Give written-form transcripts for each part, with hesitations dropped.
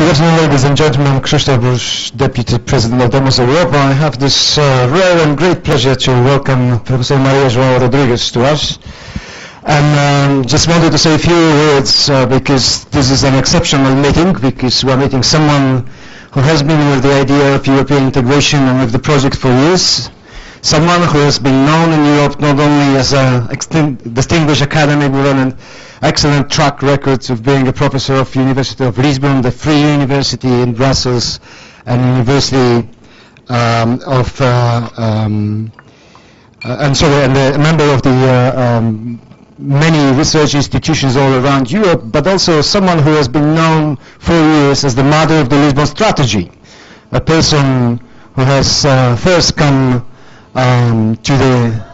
Good afternoon, ladies and gentlemen. Krzysztof Bush, Deputy President of Demos Europa. I have this rare and great pleasure to welcome Professor Maria João Rodrigues to us. And just wanted to say a few words because this is an exceptional meeting, because we are meeting someone who has been with the idea of European integration and with the project for years. Someone who has been known in Europe not only as a distinguished academic with an excellent track record of being a professor of University of Lisbon, the Free University in Brussels, and University and a member of the many research institutions all around Europe, but also someone who has been known for years as the mother of the Lisbon strategy, a person who has first come to the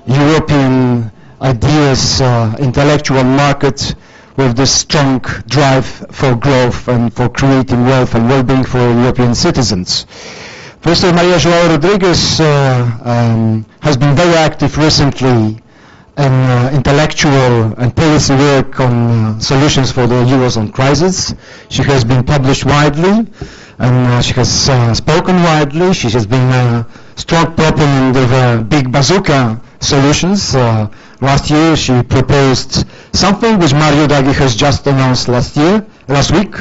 European ideas intellectual market with this strong drive for growth and for creating wealth and well-being for European citizens. Professor Maria João Rodrigues has been very active recently in intellectual and policy work on solutions for the Eurozone crisis. She has been published widely and she has spoken widely. She has been a strong proponent of big bazooka solutions. Last year she proposed something which Mario Draghi has just announced last week,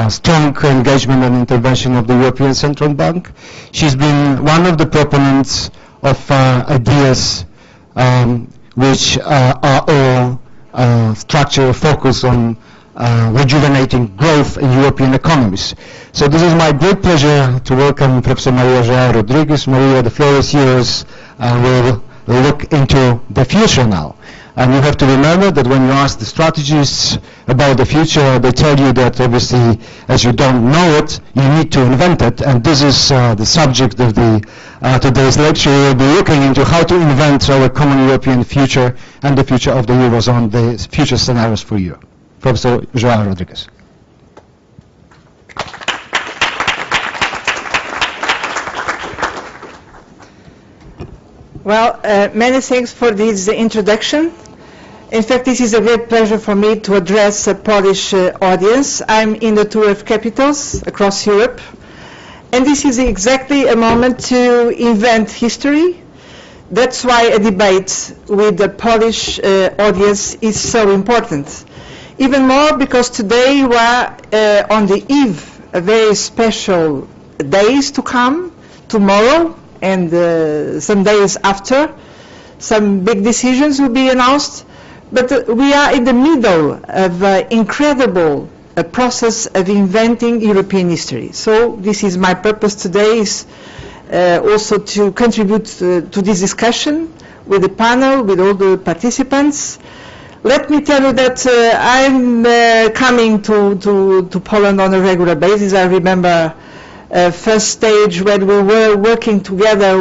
strong engagement and intervention of the European Central Bank. She's been one of the proponents of ideas which are all structure focus on rejuvenating growth in European economies. So this is my great pleasure to welcome Professor Maria João Rodrigues. Maria, the floor is yours, and we'll look into the future now. And you have to remember that when you ask the strategists about the future, they tell you that obviously, as you don't know it, you need to invent it. And this is the subject of the today's lecture. We'll be looking into how to invent our common European future and the future of the Eurozone, the future scenarios for you. Professor João Rodrigues. Well, many thanks for this introduction. In fact, this is a great pleasure for me to address a Polish audience. I'm in the tour of capitals across Europe, and this is exactly a moment to invent history. That's why a debate with the Polish audience is so important. Even more because today we are on the eve of very special days to come, tomorrow, and some days after. Some big decisions will be announced, but we are in the middle of an incredible process of inventing European history. So this is my purpose today, is also to contribute to this discussion with the panel, with all the participants. Let me tell you that I'm coming to Poland on a regular basis. I remember first stage when we were working together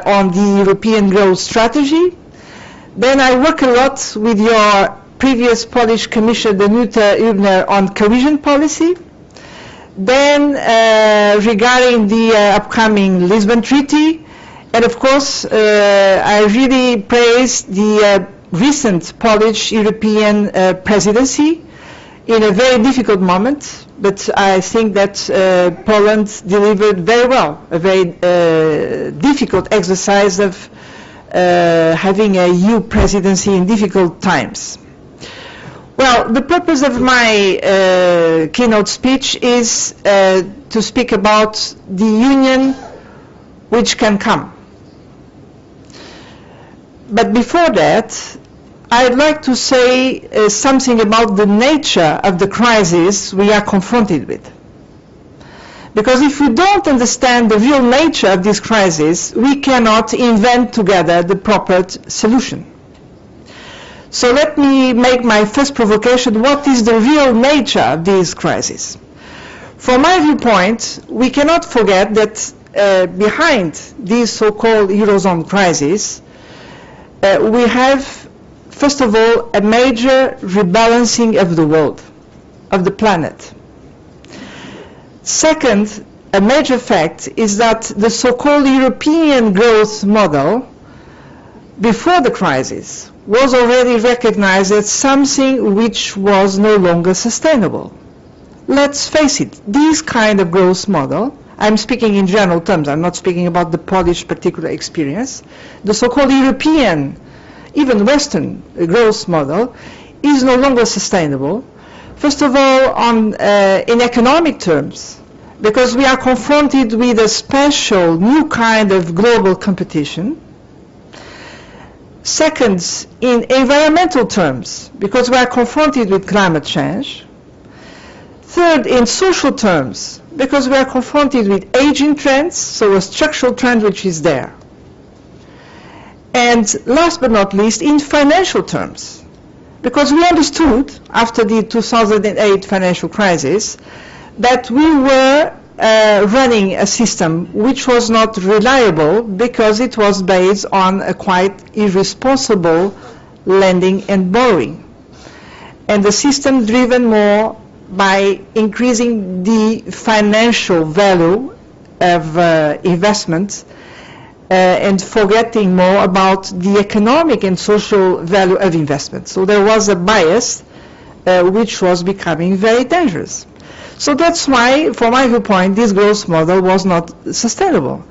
on the European growth strategy. Then I work a lot with your previous Polish Commissioner, Danuta Hübner, on cohesion policy. Then regarding the upcoming Lisbon Treaty, and of course I really praise the recent Polish European presidency in a very difficult moment, but I think that Poland delivered very well, a very difficult exercise of having a EU presidency in difficult times. Well, the purpose of my keynote speech is to speak about the union which can come. But before that, I'd like to say something about the nature of the crisis we are confronted with. Because if we don't understand the real nature of this crisis, we cannot invent together the proper solution. So let me make my first provocation. What is the real nature of this crisis? From my viewpoint, we cannot forget that behind this so-called Eurozone crisis, we have, first of all, a major rebalancing of the world, of the planet. Second, a major fact is that the so-called European growth model, before the crisis, was already recognized as something which was no longer sustainable. let's face it, this kind of growth model, I'm speaking in general terms, I'm not speaking about the Polish particular experience, the so-called European, even Western growth model is no longer sustainable. First of all, in economic terms, because we are confronted with a special new kind of global competition. Second, in environmental terms, because we are confronted with climate change. Third, in social terms, because we are confronted with aging trends, so a structural trend which is there. And last but not least, in financial terms, because we understood after the 2008 financial crisis that we were running a system which was not reliable because it was based on a quite irresponsible lending and borrowing. And the system driven more by increasing the financial value of investments and forgetting more about the economic and social value of investment. So there was a bias which was becoming very dangerous. So that's why, from my viewpoint, this growth model was not sustainable.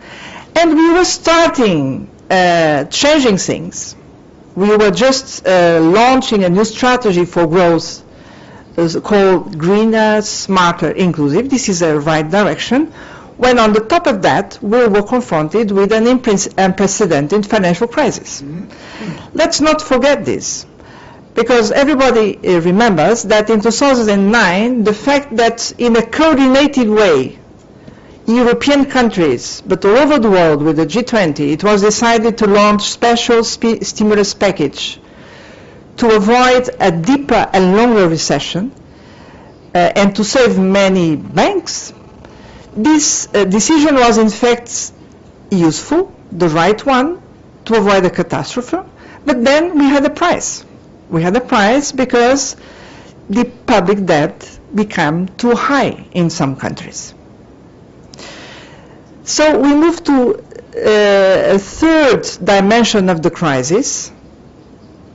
And we were starting changing things. We were just launching a new strategy for growth called greener, smarter, inclusive. This is a right direction. When on the top of that, we were confronted with an unprecedented financial crisis. Let's not forget this, because everybody remembers that in 2009, the fact that in a coordinated way, European countries, but all over the world with the G20, it was decided to launch special stimulus package to avoid a deeper and longer recession and to save many banks. This decision was in fact useful, the right one, to avoid a catastrophe, but then we had a price. We had a price because the public debt became too high in some countries. So we move to a third dimension of the crisis,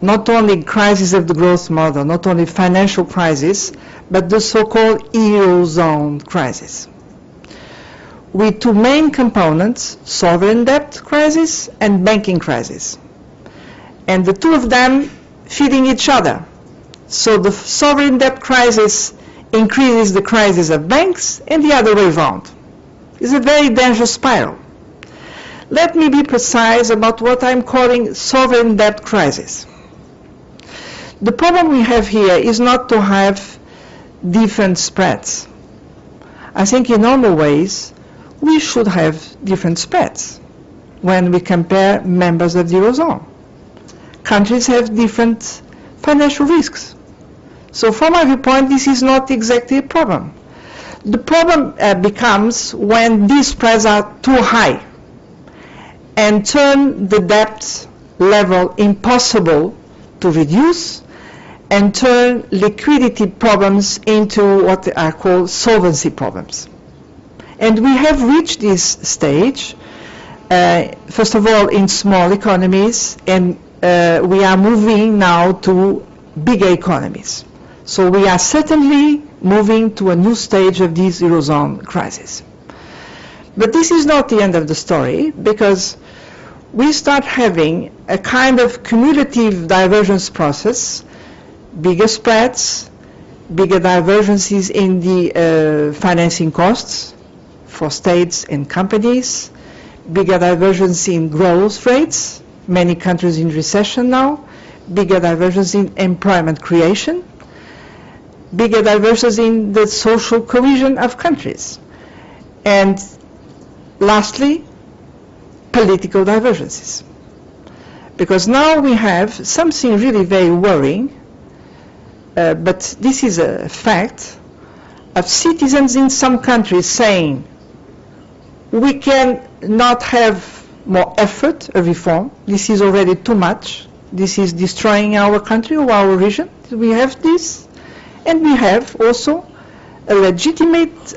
not only crisis of the growth model, not only financial crisis, but the so-called Eurozone crisis, with two main components, sovereign debt crisis and banking crisis. And the two of them feeding each other. So the sovereign debt crisis increases the crisis of banks and the other way around. It's a very dangerous spiral. Let me be precise about what I'm calling sovereign debt crisis. The problem we have here is not to have different spreads. I think in normal ways we should have different spreads when we compare members of the Eurozone. Countries have different financial risks. So from my viewpoint, this is not exactly a problem. The problem becomes when these spreads are too high and turn the debt level impossible to reduce and turn liquidity problems into what are called solvency problems. And we have reached this stage, first of all, in small economies, and we are moving now to bigger economies. So we are certainly moving to a new stage of this Eurozone crisis. But this is not the end of the story, because we start having a kind of cumulative divergence process, bigger spreads, bigger divergences in the financing costs for states and companies, bigger divergence in growth rates, many countries in recession now, bigger divergence in employment creation, bigger divergence in the social cohesion of countries, and lastly, political divergences. Because now we have something really very worrying, but this is a fact, of citizens in some countries saying we can not have more effort of reform, this is already too much, this is destroying our country or our region. We have this, and we have also a legitimate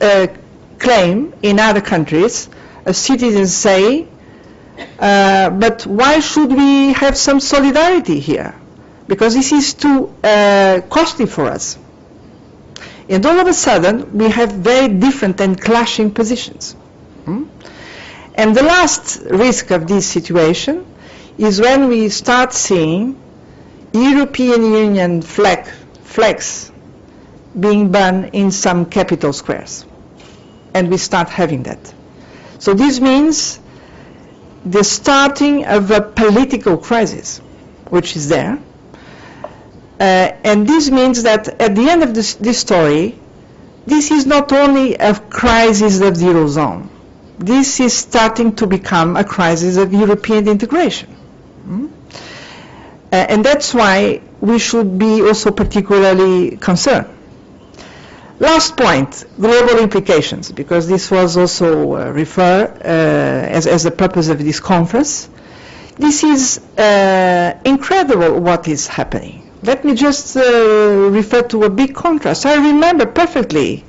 claim in other countries of citizens say, but why should we have some solidarity here? Because this is too costly for us. And all of a sudden, we have very different and clashing positions. And the last risk of this situation is when we start seeing European Union flags being burned in some capital squares. And we start having that. So this means the starting of a political crisis, which is there. And this means that at the end of this story, this is not only a crisis of the Eurozone. This is starting to become a crisis of European integration. And that's why we should be also particularly concerned. Last point, global implications, because this was also referred as the purpose of this conference. This is incredible what is happening. Let me just refer to a big contrast. I remember perfectly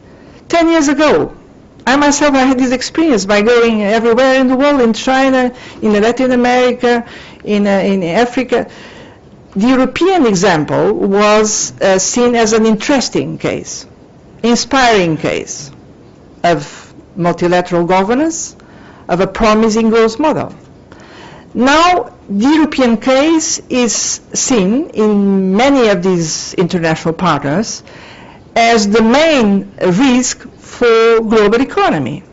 10 years ago, I myself had this experience by going everywhere in the world, in China, in Latin America, in Africa. The European example was seen as an interesting case, inspiring case of multilateral governance, of a promising growth model. Now, the European case is seen in many of these international partners as the main risk for global economy.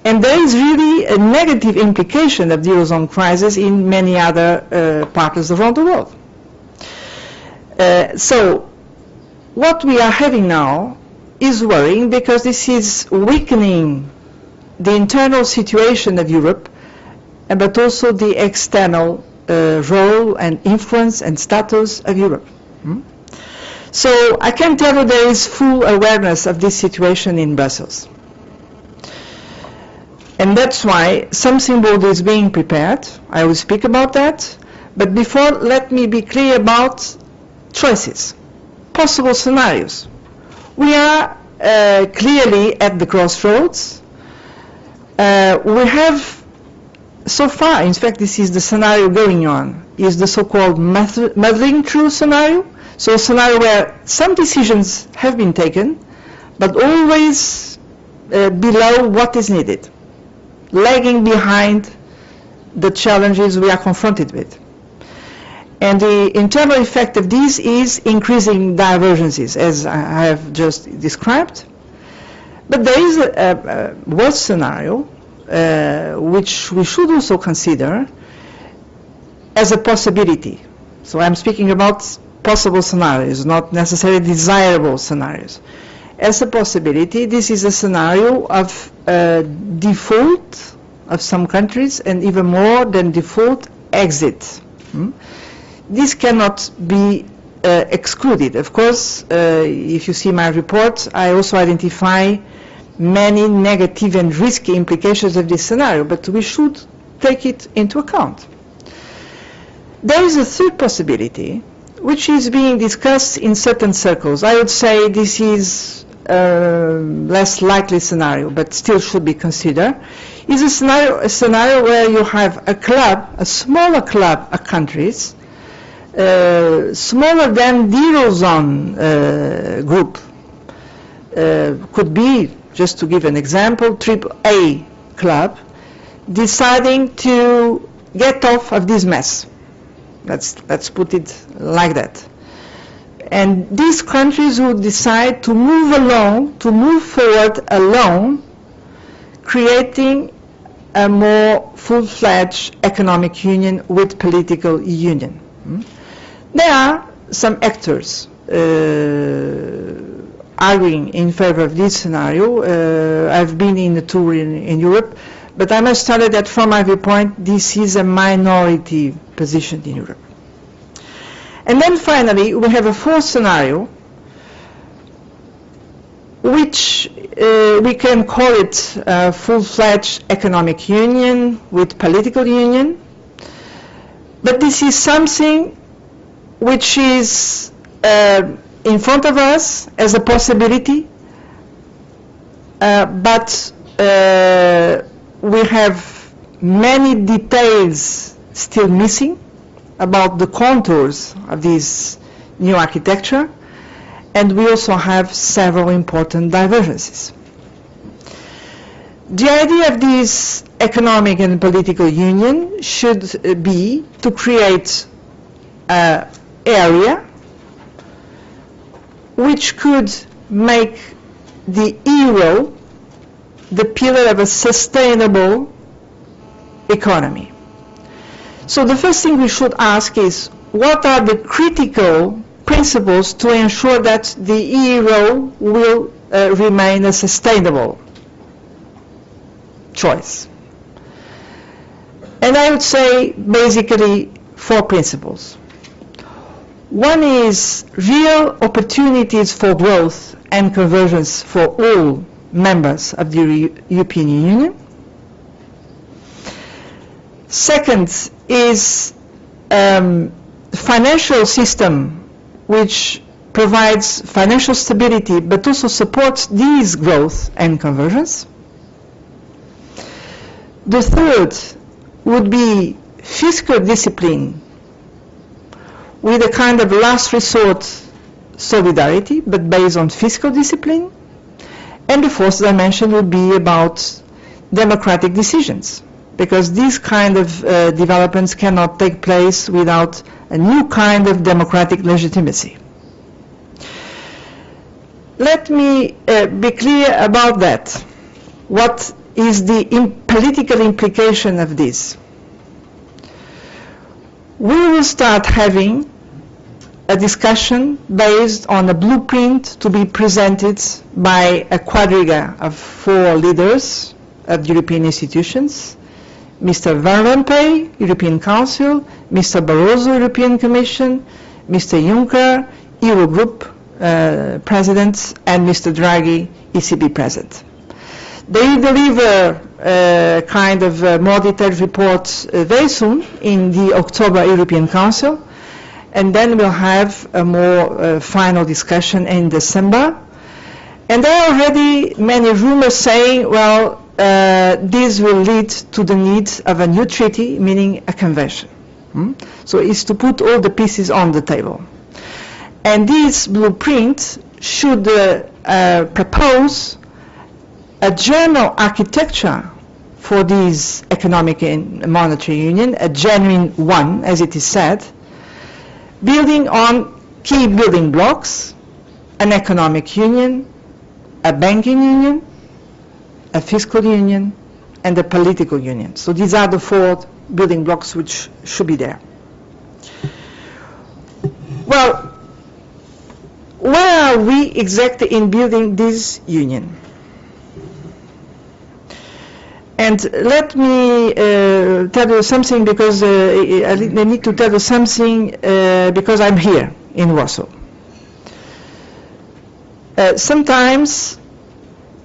And there is really a negative implication of the Eurozone crisis in many other partners around the world. So, what we are having now is worrying because this is weakening the internal situation of Europe, but also the external role and influence and status of Europe. So I can tell you there is full awareness of this situation in Brussels. And that's why something bold is being prepared. I will speak about that. But before, let me be clear about choices, possible scenarios. We are clearly at the crossroads. We have so far, in fact, this is the scenario going on, is the so-called muddling through scenario. So a scenario where some decisions have been taken, but always below what is needed, lagging behind the challenges we are confronted with. And the internal effect of this is increasing divergences, as I have just described. But there is a worse scenario, which we should also consider as a possibility. So I'm speaking about possible scenarios, not necessarily desirable scenarios. As a possibility, this is a scenario of default of some countries, and even more than default, exit. This cannot be excluded. Of course, if you see my report, I also identify many negative and risky implications of this scenario, but we should take it into account. There is a third possibility, which is being discussed in certain circles. I would say this is a less likely scenario, but still should be considered, is a scenario where you have a club, a smaller club of countries, smaller than the Eurozone group. Could be, just to give an example, AAA club, deciding to get off of this mess. Let's put it like that. And these countries would decide to move along, to move forward alone, creating a more full-fledged economic union with political union. There are some actors arguing in favor of this scenario. I've been in a tour in Europe, but I must tell you that from my viewpoint, this is a minority position in Europe. And then finally, we have a fourth scenario, which we can call it a full-fledged economic union with political union. But this is something which is in front of us as a possibility, but we have many details still missing about the contours of this new architecture, and we also have several important divergences. The idea of this economic and political union should be to create an area which could make the euro the pillar of a sustainable economy. So the first thing we should ask is, what are the critical principles to ensure that the euro will remain a sustainable choice? And I would say basically 4 principles. One is real opportunities for growth and convergence for all members of the European Union. Second is financial system which provides financial stability but also supports these growth and convergence. The third would be fiscal discipline with a kind of last resort solidarity, but based on fiscal discipline. And the fourth dimension would be about democratic decisions, because these kind of developments cannot take place without a new kind of democratic legitimacy. Let me be clear about that. What is the political implication of this? We will start having a discussion based on a blueprint to be presented by a quadriga of 4 leaders of European institutions: Mr. Van Rompuy, European Council; Mr. Barroso, European Commission; Mr. Juncker, Eurogroup President; and Mr. Draghi, ECB President. They deliver a kind of more detailed report very soon in the October European Council, and then we'll have a more final discussion in December. And there are already many rumors saying, well, this will lead to the need of a new treaty, meaning a convention. So it's to put all the pieces on the table. And this blueprint should propose a general architecture for this economic and monetary union, a genuine one, as it is said, building on key building blocks: an economic union, a banking union, a fiscal union, and a political union. So these are the 4 building blocks which should be there. Well, where are we exactly in building this union? And let me tell you something, because I need to tell you something because I'm here in Warsaw. Sometimes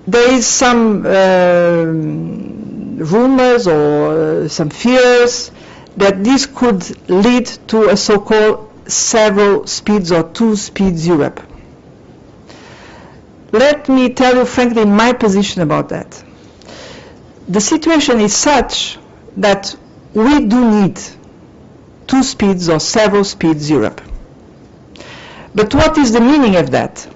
there is some rumors or some fears that this could lead to a so-called several speeds or 2 speeds Europe. Let me tell you frankly my position about that. The situation is such that we do need 2 speeds or several speeds Europe. But what is the meaning of that?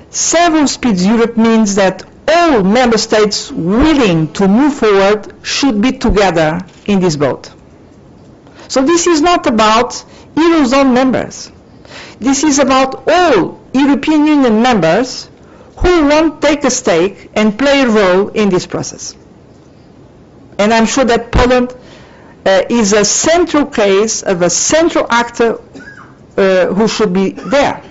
Several speeds Europe means that all member states willing to move forward should be together in this boat. So this is not about Eurozone members. This is about all European Union members who want to take a stake and play a role in this process. And I'm sure that Poland is a central case of a central actor who should be there.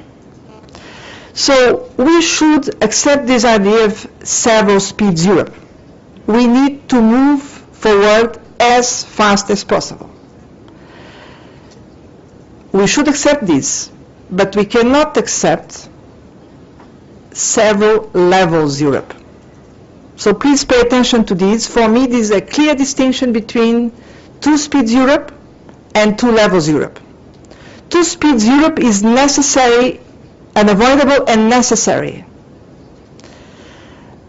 So we should accept this idea of several speeds Europe. We need to move forward as fast as possible. We should accept this, but we cannot accept several levels Europe. So please pay attention to this. For me, this is a clear distinction between 2 speeds Europe and 2 levels Europe. 2 speeds Europe is necessary, unavoidable and necessary.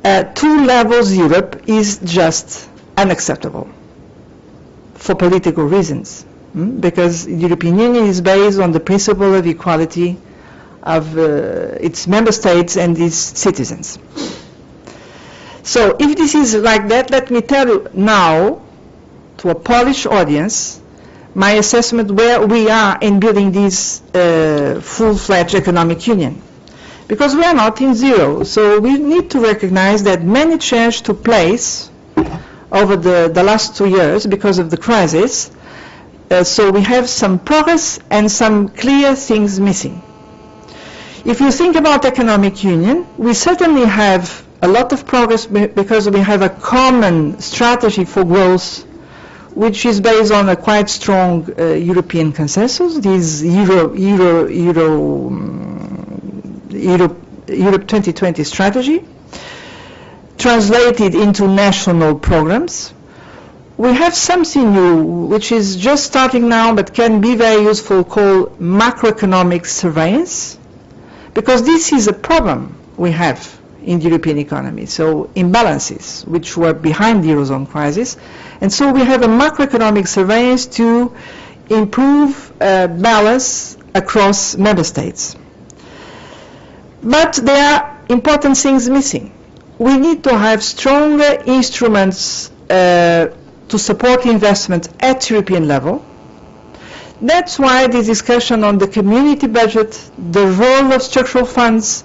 2 levels Europe is just unacceptable for political reasons, because the European Union is based on the principle of equality of its member states and its citizens. So if this is like that, let me tell you now, to a Polish audience, my assessment where we are in building this full-fledged economic union. Because we are not in zero, so we need to recognize that many changes took place over the last 2 years because of the crisis. So we have some progress and some clear things missing. If you think about economic union, we certainly have a lot of progress because we have a common strategy for growth, which is based on a quite strong European consensus, this Europe 2020 strategy, translated into national programs. We have something new, which is just starting now, but can be very useful, called macroeconomic surveillance, because this is a problem we have in the European economy. So imbalances, which were behind the Eurozone crisis, and so we have a macroeconomic surveillance to improve balance across member states. But there are important things missing. We need to have stronger instruments to support investment at European level. That's why the discussion on the community budget, the role of structural funds,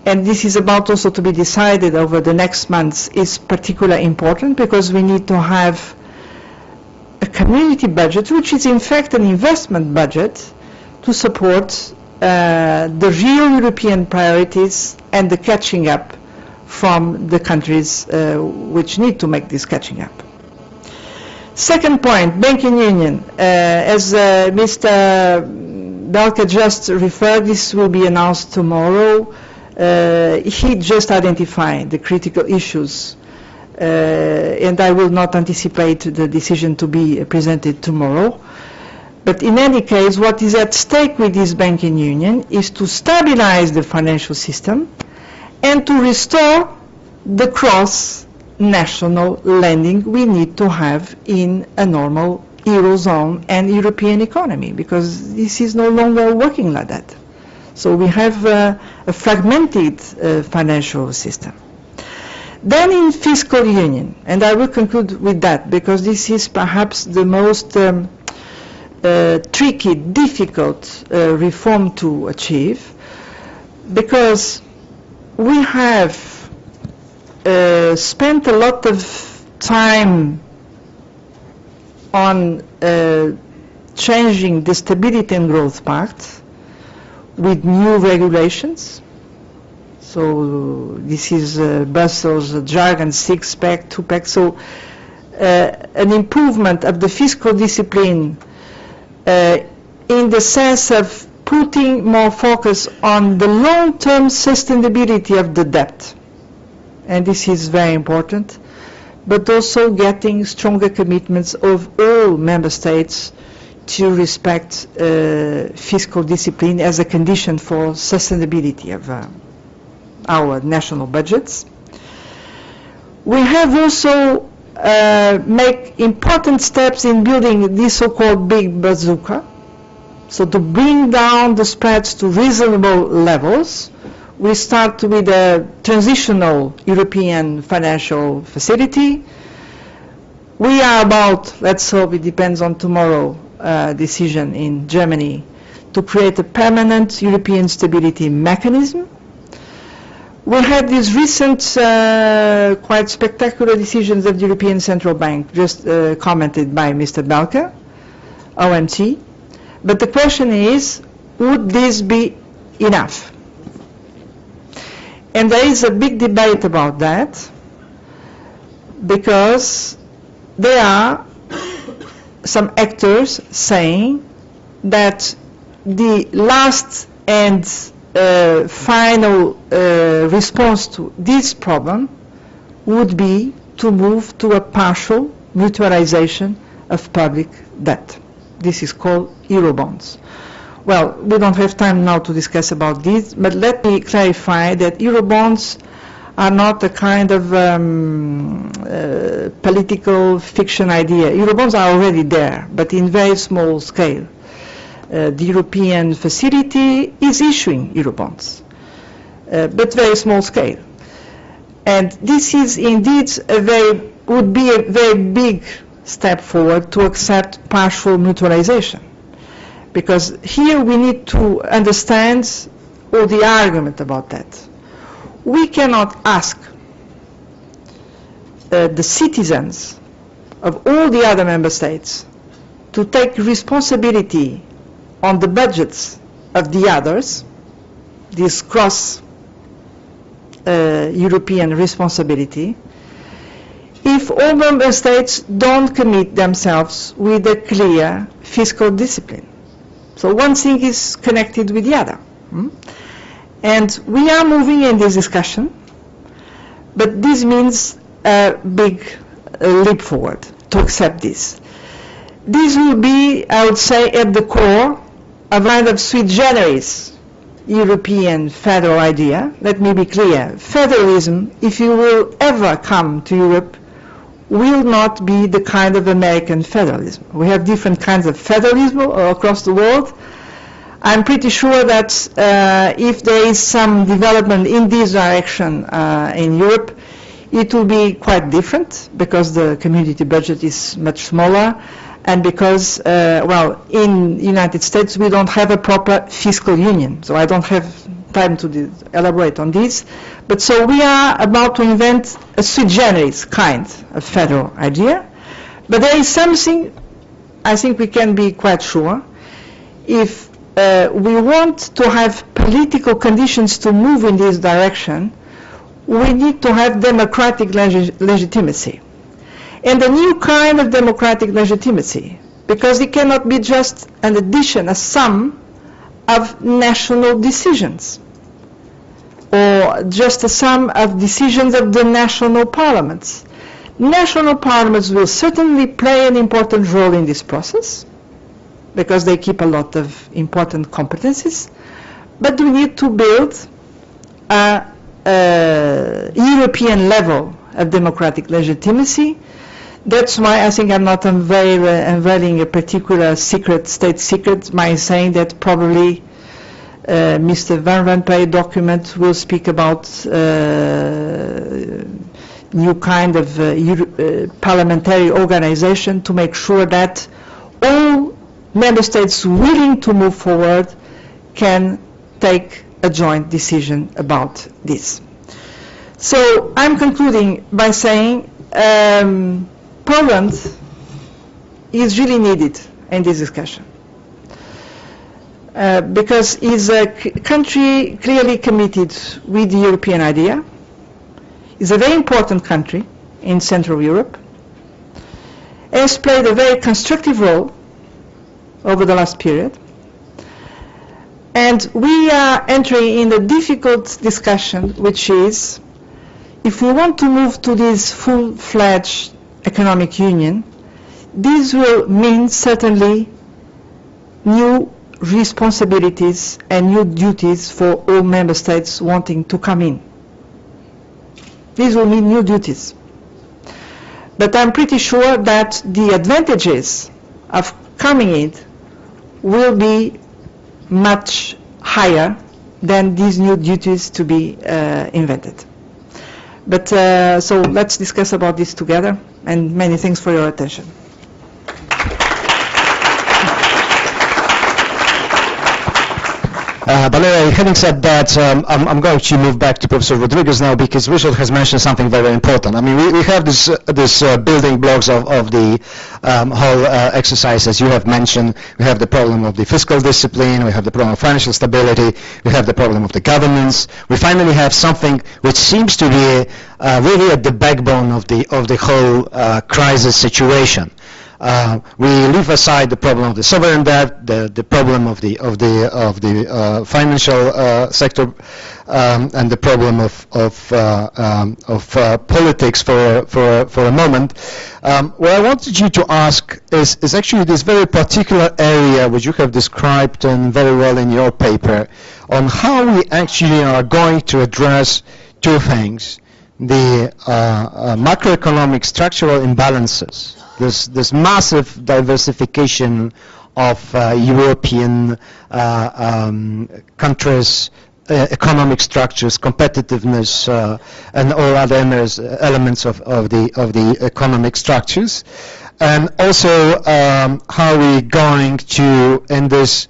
and this is about also to be decided over the next months, is particularly important, because we need to have a community budget, which is in fact an investment budget, to support the real European priorities and the catching up from the countries which need to make this catching up. Second point, banking union. As Mr. Belka just referred, this will be announced tomorrow. He just identified the critical issues, and I will not anticipate the decision to be presented tomorrow. But in any case, what is at stake with this banking union is to stabilize the financial system and to restore the cross-national lending we need to have in a normal Eurozone and European economy, because this is no longer working like that. So we have a fragmented financial system. Then in fiscal union, and I will conclude with that, because this is perhaps the most tricky, difficult reform to achieve, because we have spent a lot of time on changing the Stability and Growth Pact with new regulations. So this is Brussels jargon, 6-pack, 2-pack. So an improvement of the fiscal discipline in the sense of putting more focus on the long-term sustainability of the debt. And this is very important, but also getting stronger commitments of all member states to respect fiscal discipline as a condition for sustainability of our national budgets. We have also make important steps in building this so-called big bazooka, so to bring down the spreads to reasonable levels. We start with a transitional European financial facility. We are about, let's hope it depends on tomorrow, decision in Germany, to create a permanent European stability mechanism. We had these recent quite spectacular decisions of the European Central Bank, just commented by Mr. Belka, OMT. But the question is, would this be enough? And there is a big debate about that, because there are some actors saying that the last and final response to this problem would be to move to a partial mutualization of public debt. This is called Eurobonds. Well, we don't have time now to discuss about this, but let me clarify that Eurobonds are not a kind of political fiction idea. Eurobonds are already there, but in very small scale. The European facility is issuing Eurobonds, but very small scale. And this is indeed would be a very big step forward to accept partial mutualization. Because here we need to understand all the argument about that. We cannot ask the citizens of all the other member states to take responsibility on the budgets of the others, this cross-European responsibility, if all member states don't commit themselves with a clear fiscal discipline. So one thing is connected with the other. And we are moving in this discussion, but this means a big leap forward to accept this. This will be, I would say, at the core of a kind of sui generis European federal idea. Let me be clear. Federalism, if it will ever come to Europe, will not be the kind of American federalism. We have different kinds of federalism across the world. I'm pretty sure that if there is some development in this direction in Europe, it will be quite different because the community budget is much smaller and because, well, in the United States we don't have a proper fiscal union. So I don't have time to elaborate on this. But so we are about to invent a sui generis kind of federal idea. But there is something I think we can be quite sure. If we want to have political conditions to move in this direction, we need to have democratic legitimacy. And a new kind of democratic legitimacy, because it cannot be just an addition, a sum of national decisions, or just a sum of decisions of the national parliaments. National parliaments will certainly play an important role in this process, because they keep a lot of important competencies, but we need to build a European level of democratic legitimacy. That's why I think I'm not unveiling a particular state secret by saying that probably Mr. Van Rompuy document will speak about new kind of parliamentary organization to make sure that all member states willing to move forward can take a joint decision about this. So I'm concluding by saying Poland is really needed in this discussion because it's a country clearly committed with the European idea. It's a very important country in Central Europe. It has played a very constructive role over the last period. And we are entering in a difficult discussion, which is, if we want to move to this full-fledged economic union, this will mean certainly new responsibilities and new duties for all member states wanting to come in. These will mean new duties. But I'm pretty sure that the advantages of coming in will be much higher than these new duties to be invented. But so let's discuss about this together, and many thanks for your attention. Valeria, having said that, I'm going to move back to Professor Rodrigues now, because Richard has mentioned something very important. I mean, we have this building blocks of the whole exercise, as you have mentioned. We have the problem of the fiscal discipline, we have the problem of financial stability, we have the problem of the governance. We finally have something which seems to be really at the backbone of the whole crisis situation. We leave aside the problem of the sovereign debt, the problem of the financial sector, and the problem of politics for a moment. What I wanted you to ask is actually this very particular area which you have described very well in your paper, on how we actually are going to address two things: the macroeconomic structural imbalances, this massive diversification of European countries' economic structures, competitiveness, and all other elements of the economic structures, and also how we're going to, in this,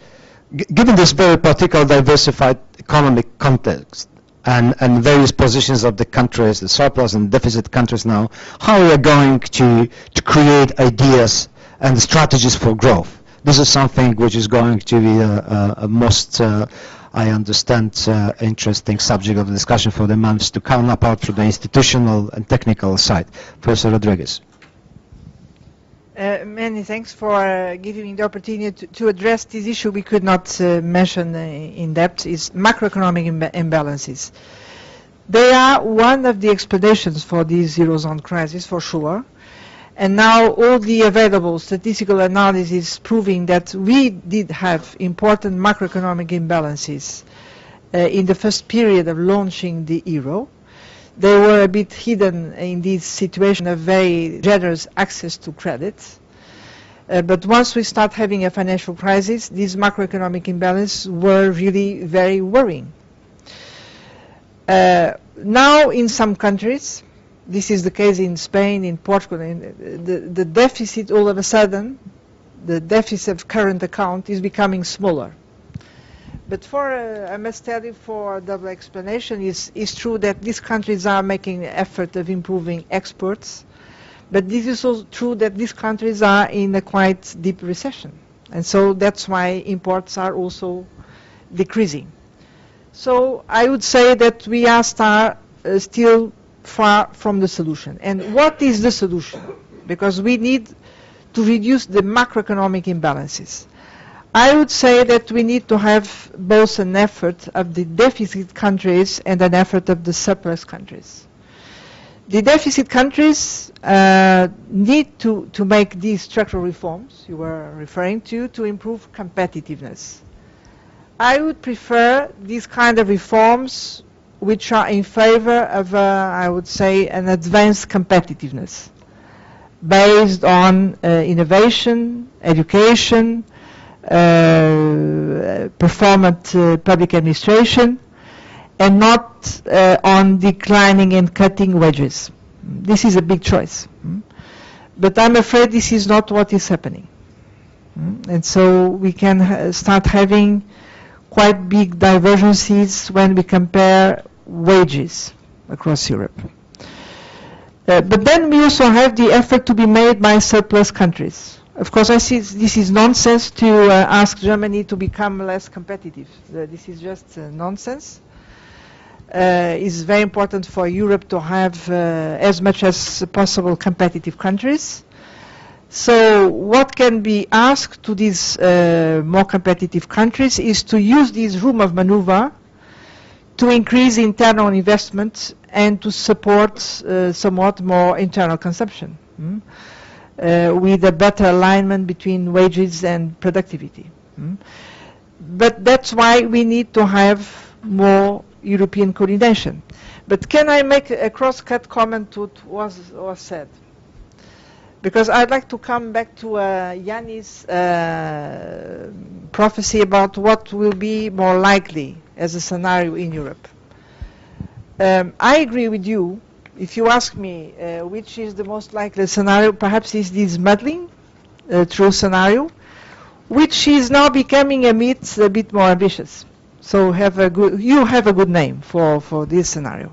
given this very particular diversified economic context and various positions of the countries, the surplus and deficit countries now, how we are going to create ideas and strategies for growth. This is something which is going to be a most, I understand, interesting subject of discussion for the months to come, apart from the institutional and technical side. Professor Rodrigues. Many thanks for giving me the opportunity to address this issue we could not mention in depth, is macroeconomic imbalances. They are one of the explanations for this Eurozone crisis, for sure. And now all the available statistical analysis proving that we did have important macroeconomic imbalances in the first period of launching the euro. They were a bit hidden in this situation of very generous access to credit. But once we start having a financial crisis, these macroeconomic imbalances were really very worrying. Now in some countries, this is the case in Spain, in Portugal, the deficit all of a sudden, the deficit of current account is becoming smaller. But I must tell you, for a double explanation, it's true that these countries are making the effort of improving exports, but this is also true that these countries are in a quite deep recession. And so that's why imports are also decreasing. So I would say that we are still far from the solution. And what is the solution? Because we need to reduce the macroeconomic imbalances. I would say that we need to have both an effort of the deficit countries and an effort of the surplus countries. The deficit countries need to make these structural reforms you were referring to improve competitiveness. I would prefer these kind of reforms which are in favor of, I would say, an advanced competitiveness based on innovation, education, performant public administration, and not on declining and cutting wages. This is a big choice. But I'm afraid this is not what is happening. And so we can start having quite big divergences when we compare wages across Europe. But then we also have the effort to be made by surplus countries. Of course, I see this is nonsense to ask Germany to become less competitive. This is just nonsense. It's very important for Europe to have as much as possible competitive countries. So what can be asked to these more competitive countries is to use this room of maneuver to increase internal investment and to support somewhat more internal consumption. With a better alignment between wages and productivity. But that's why we need to have more European coordination. But can I make a cross-cut comment to what was said? Because I'd like to come back to Yanni's prophecy about what will be more likely as a scenario in Europe. I agree with you. If you ask me which is the most likely scenario, perhaps is this muddling through scenario, which is now becoming a bit more ambitious. So you have a good name for this scenario.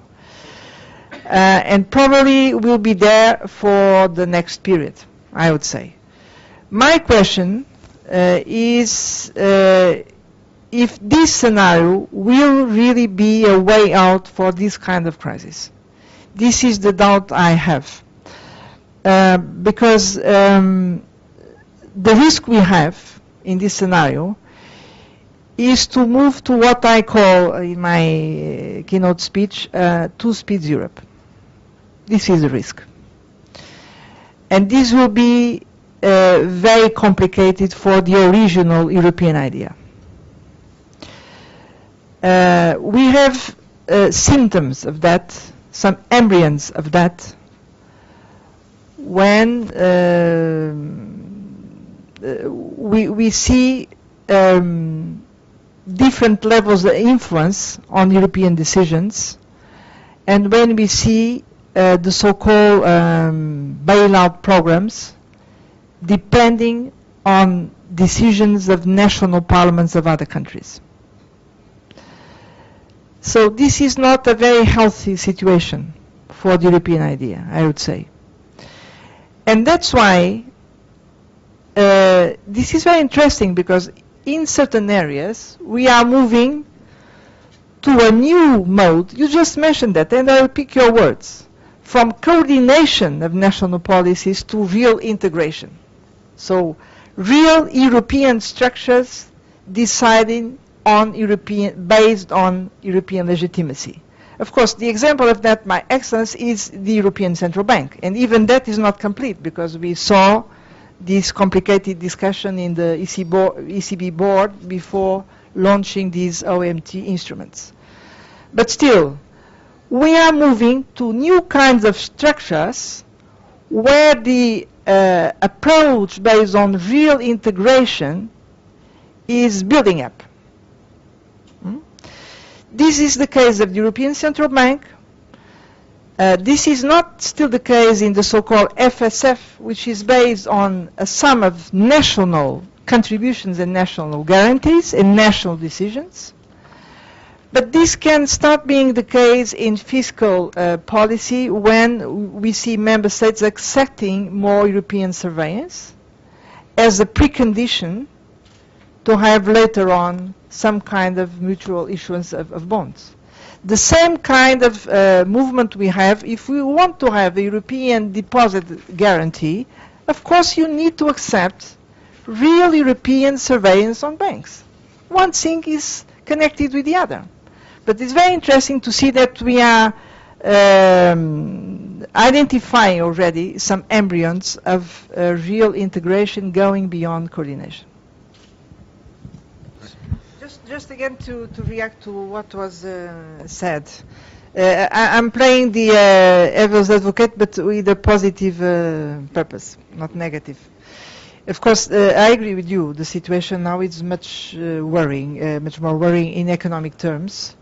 And probably will be there for the next period, I would say. My question is if this scenario will really be a way out for this kind of crisis. This is the doubt I have. Because the risk we have in this scenario is to move to what I call in my keynote speech, two speeds Europe. This is the risk. And this will be very complicated for the original European idea. We have symptoms of that, some embryons of that, when we see different levels of influence on European decisions, and when we see the so-called bailout programs depending on decisions of national parliaments of other countries. So this is not a very healthy situation for the European idea, I would say. And that's why this is very interesting, because in certain areas we are moving to a new mode. You just mentioned that, and I will pick your words. From coordination of national policies to real integration. So real European structures deciding on based on European legitimacy. Of course, the example of that, by excellence, is the European Central Bank. And even that is not complete, because we saw this complicated discussion in the ECB board before launching these OMT instruments. But still, we are moving to new kinds of structures where the approach based on real integration is building up. This is the case of the European Central Bank. This is not still the case in the so-called FSF, which is based on a sum of national contributions and national guarantees and national decisions. But this can start being the case in fiscal policy when we see member states accepting more European surveillance as a precondition to have later on some kind of mutual issuance of bonds. The same kind of movement we have, if we want to have a European deposit guarantee, of course you need to accept real European surveillance on banks. One thing is connected with the other. But it's very interesting to see that we are identifying already some embryons of real integration going beyond coordination. Just again to react to what was said. I'm playing the devil's advocate, but with a positive purpose, not negative. Of course, I agree with you. The situation now is much worrying, much more worrying in economic terms,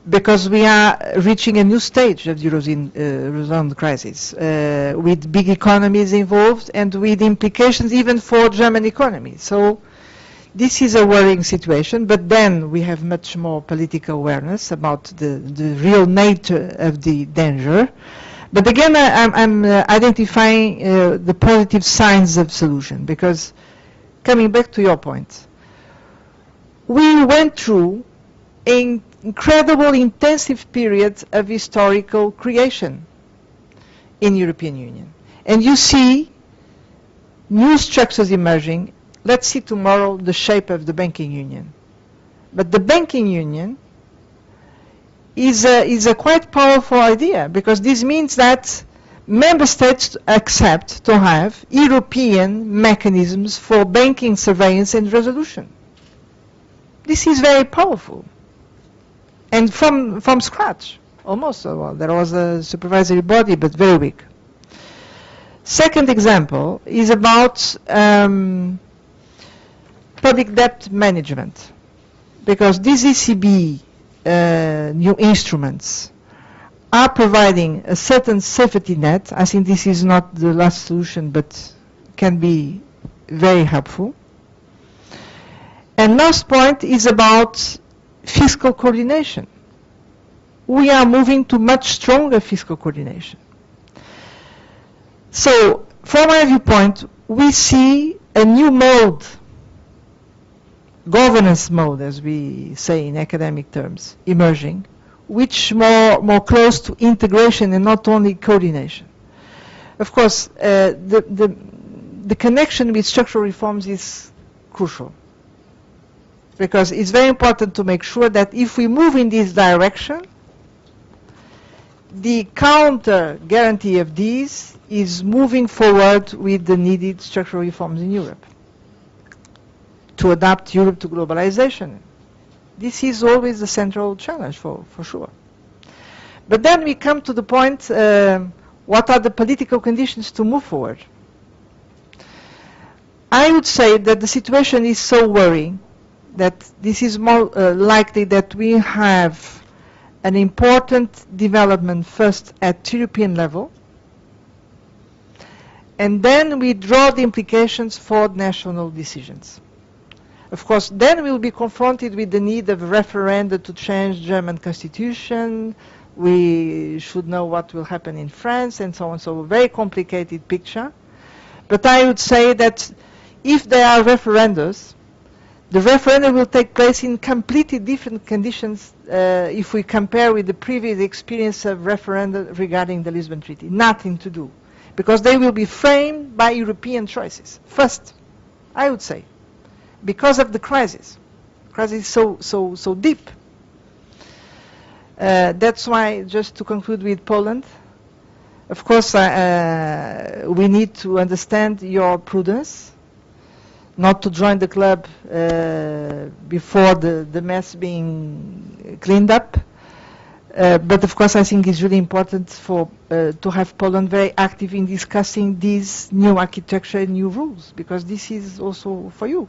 because we are reaching a new stage of the Eurozone crisis, with big economies involved and with implications even for German economy. So this is a worrying situation, but then we have much more political awareness about the real nature of the danger. But again, I'm identifying the positive signs of solution, because coming back to your point, we went through an incredible intensive period of historical creation in European Union. And you see new structures emerging. Let's see tomorrow the shape of the banking union. But the banking union is a quite powerful idea, because this means that member states accept to have European mechanisms for banking surveillance and resolution. This is very powerful. And from scratch, almost. Well, there was a supervisory body, but very weak. Second example is about public debt management, because these ECB new instruments are providing a certain safety net. I think this is not the last solution, but can be very helpful. And last point is about fiscal coordination. We are moving to much stronger fiscal coordination. So, from my viewpoint, we see a new mode, governance mode, as we say in academic terms, emerging, which more close to integration and not only coordination. Of course, the connection with structural reforms is crucial, because it's very important to make sure that if we move in this direction, the counter guarantee of these is moving forward with the needed structural reforms in Europe to adapt Europe to globalization. This is always the central challenge for sure. But then we come to the point, what are the political conditions to move forward? I would say that the situation is so worrying that this is more likely that we have an important development first at European level, and then we draw the implications for national decisions. Of course, then we will be confronted with the need of a referendum to change German constitution. We should know what will happen in France and so on. So a very complicated picture. But I would say that if there are referendums, the referendum will take place in completely different conditions if we compare with the previous experience of referendum regarding the Lisbon Treaty. Nothing to do. Because they will be framed by European choices. First, I would say, because of the crisis. The crisis is so deep. That's why, just to conclude with Poland, of course, we need to understand your prudence, not to join the club before the mess being cleaned up. But of course, I think it's really important to have Poland very active in discussing these new architecture and new rules, because this is also for you.